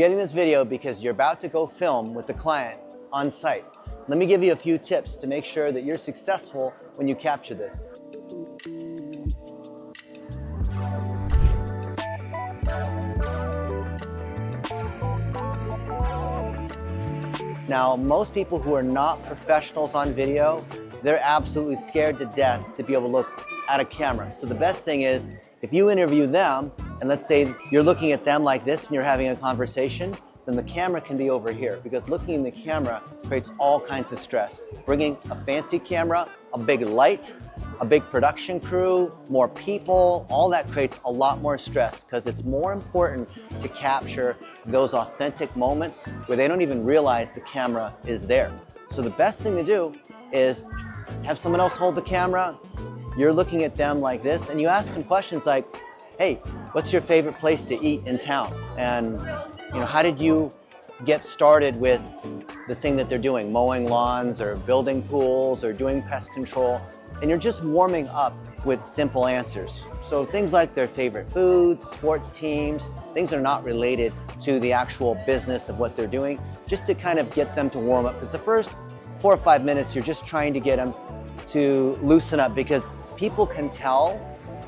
getting this video because you're about to go film with the client on site. Let me give you a few tips to make sure that you're successful when you capture this. Now, most people who are not professionals on video, they're absolutely scared to death to be able to look at a camera. So the best thing is, if you interview them, and let's say you're looking at them like this and you're having a conversation, then the camera can be over here, because looking in the camera creates all kinds of stress. Bringing a fancy camera, a big light, a big production crew, more people, all that creates a lot more stress, because it's more important to capture those authentic moments where they don't even realize the camera is there. So the best thing to do is have someone else hold the camera, you're looking at them like this, and you ask them questions like, hey, what's your favorite place to eat in town? And how did you get started with the thing that they're doing, mowing lawns or building pools or doing pest control? And you're just warming up with simple answers. So things like their favorite food, sports teams, things that are not related to the actual business of what they're doing, just to kind of get them to warm up. Because the first 4 or 5 minutes, you're just trying to get them to loosen up, because people can tell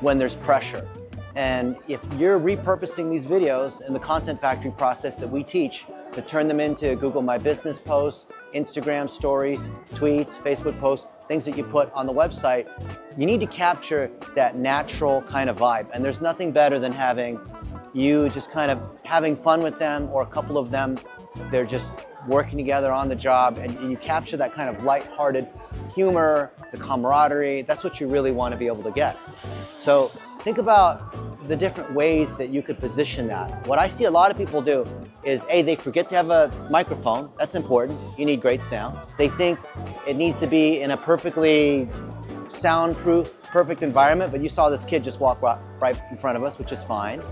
when there's pressure. And if you're repurposing these videos in the content factory process that we teach to turn them into Google My Business posts, Instagram stories, tweets, Facebook posts, things that you put on the website, you need to capture that natural kind of vibe. And there's nothing better than having you just kind of having fun with them, or a couple of them, they're just working together on the job, and you capture that kind of lighthearted humor, the camaraderie. That's what you really want to be able to get. So think about the different ways that you could position that. What I see a lot of people do is, A, they forget to have a microphone. That's important. You need great sound. They think it needs to be in a perfectly soundproof, perfect environment, but you saw this kid just walk right in front of us, which is fine.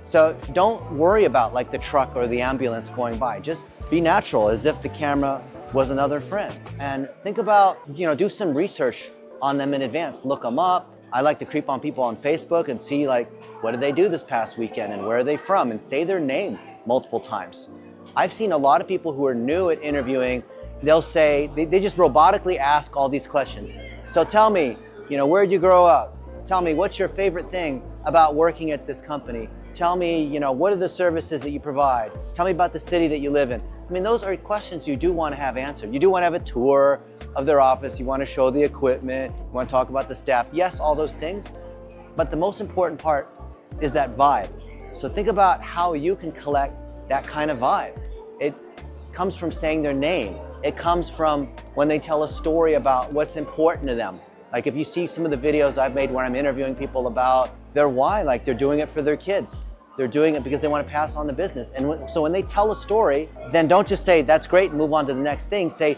So don't worry about like the truck or the ambulance going by. Just be natural, as if the camera was another friend. And think about, do some research on them in advance. Look them up. I like to creep on people on Facebook and see like, what did they do this past weekend and where are they from, and say their name multiple times. I've seen a lot of people who are new at interviewing, they'll say, they just robotically ask all these questions. So tell me, where'd you grow up? Tell me, what's your favorite thing about working at this company? Tell me, what are the services that you provide? Tell me about the city that you live in. I mean, those are questions you do want to have answered. You do want to have a tour of their office. You want to show the equipment. You want to talk about the staff. Yes, all those things. But the most important part is that vibe. So think about how you can collect that kind of vibe. It comes from saying their name. It comes from when they tell a story about what's important to them. Like if you see some of the videos I've made where I'm interviewing people about their why, like they're doing it for their kids. They're doing it because they want to pass on the business. And so when they tell a story, then don't just say, that's great, and move on to the next thing. Say,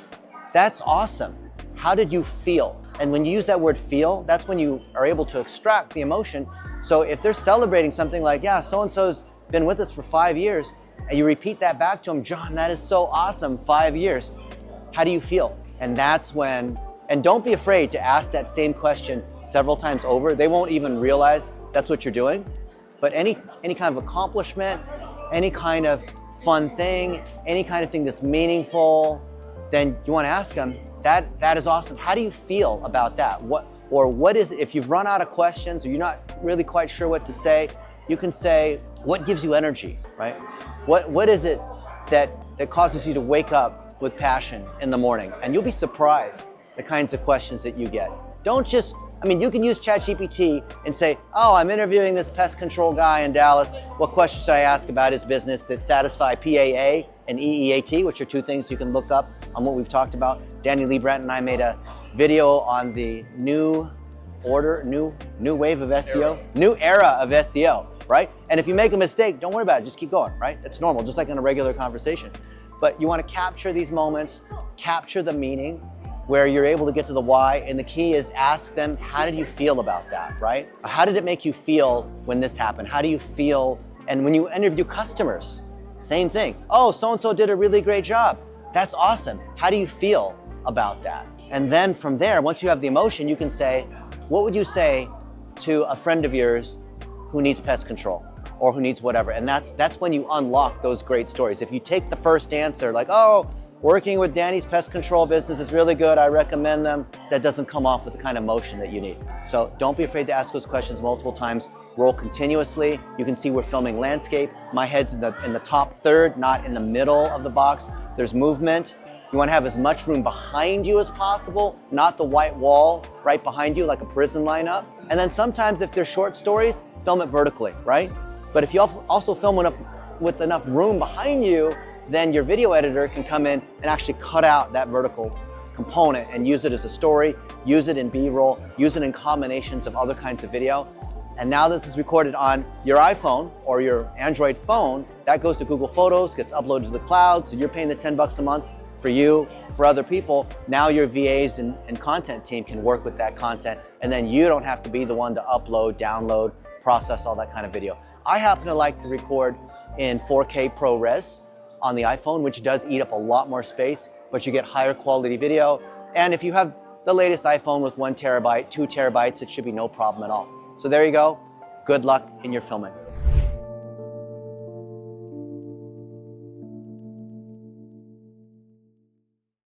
that's awesome. How did you feel? And when you use that word feel, that's when you are able to extract the emotion. So if they're celebrating something like, yeah, so-and-so's been with us for 5 years, and you repeat that back to them, John, that is so awesome, 5 years. How do you feel? And that's when, and don't be afraid to ask that same question several times over. They won't even realize that's what you're doing. But any kind of accomplishment, any kind of fun thing, any kind of thing that's meaningful, then you want to ask them, that is awesome. How do you feel about that? What is, if you've run out of questions or you're not really quite sure what to say, you can say, what gives you energy, right? What is it that causes you to wake up with passion in the morning? And you'll be surprised the kinds of questions that you get. Don't just, you can use ChatGPT and say, oh, I'm interviewing this pest control guy in Dallas. What questions should I ask about his business that satisfy PAA and EEAT, which are two things you can look up on what we've talked about. Danny Lee Brandt and I made a video on the new wave of SEO, new era of SEO, right? And if you make a mistake, don't worry about it, just keep going, right? It's normal, just like in a regular conversation. But you want to capture these moments, capture the meaning, where you're able to get to the why, and the key is ask them, how did you feel about that, right? How did it make you feel when this happened? How do you feel? And when you interview customers, same thing. Oh, so-and-so did a really great job. That's awesome. How do you feel about that? And then from there, once you have the emotion, you can say, what would you say to a friend of yours who needs pest control? or who needs whatever. And that's when you unlock those great stories. If you take the first answer, like, oh, working with Danny's pest control business is really good, I recommend them, that doesn't come off with the kind of emotion that you need. So don't be afraid to ask those questions multiple times. Roll continuously. You can see we're filming landscape. My head's in the top third, not in the middle of the box. There's movement. You want to have as much room behind you as possible, not the white wall right behind you like a prison lineup. And then sometimes if they're short stories, film it vertically, right? But if you also film with enough room behind you, then your video editor can come in and actually cut out that vertical component and use it as a story, use it in B-roll, use it in combinations of other kinds of video. And now this is recorded on your iPhone or your Android phone, that goes to Google Photos, gets uploaded to the cloud, so you're paying the 10 bucks a month for you, for other people. Now your VAs and content team can work with that content, and then you don't have to be the one to upload, download, process all that kind of video. I happen to like to record in 4K ProRes on the iPhone, which does eat up a lot more space, but you get higher quality video. And if you have the latest iPhone with 1 terabyte, 2 terabytes, it should be no problem at all. So there you go. Good luck in your filming.